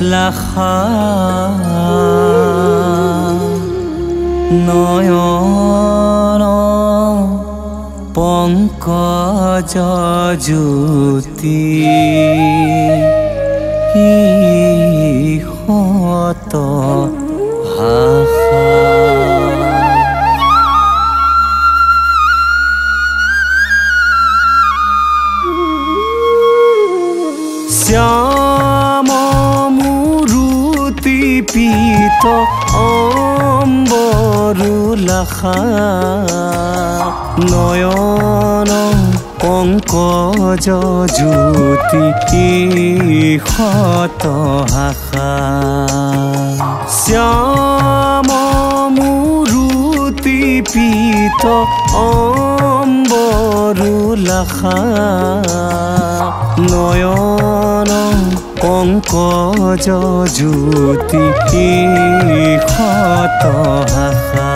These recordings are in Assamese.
লাখা নয়ন পঙ্কজ জ্যোতি ইহত ভাষা শ্যাম মুৰুতি পীত অম্বৰু লাখা নয়ন পঙ্কজ জ্যোতি ইহত ভাষা শ্যাম মুৰুতি পীত অম্বৰু লাখা নয়ন পঙ্কজ জ্যোতি ইহত ভাষা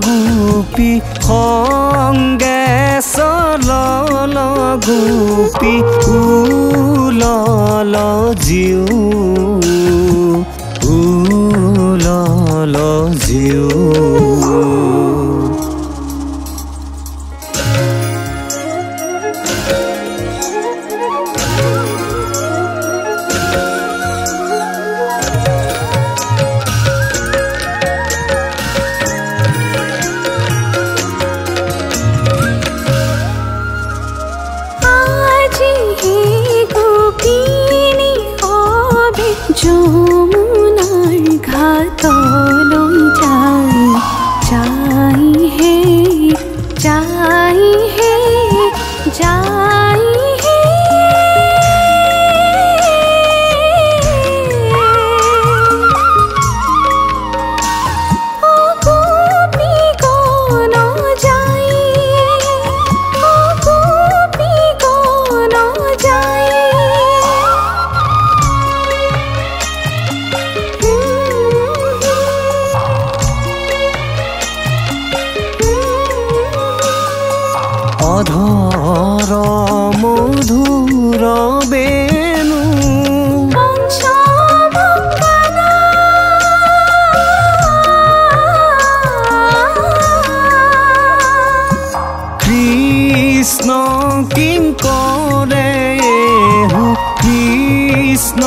গোপী সংগে চলল গোপী উলল জিউ উলল জিউ যমুনার ঘাটলৈ যাই হে যাই হে যাই হে ও গোপী কোন যাই ও গোপী কোন যাই অধর মধুর বেণু কৃষ্ণ কিঙ্কৰে কৃষ্ণ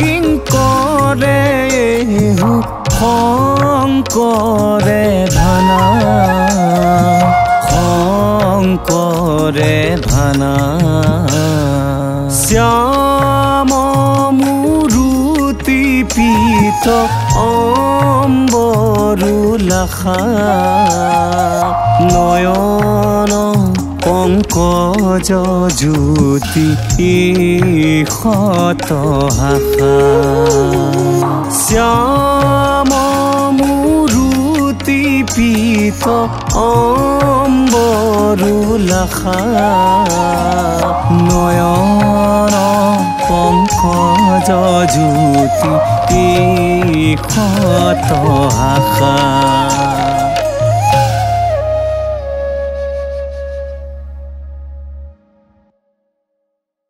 কিঙ্কৰে শংকৰে ভানা শংকৰে ভানা শ্যাম মুৰুতি পীত অম্বৰু লাখা নয়ন পঙ্কজ জ্যোতি ইহত ভাষা শ্যাম মুৰুতি পীত অম্বৰু লাখা নয়ন পঙ্কজ জ্যোতি ইহত ভাষা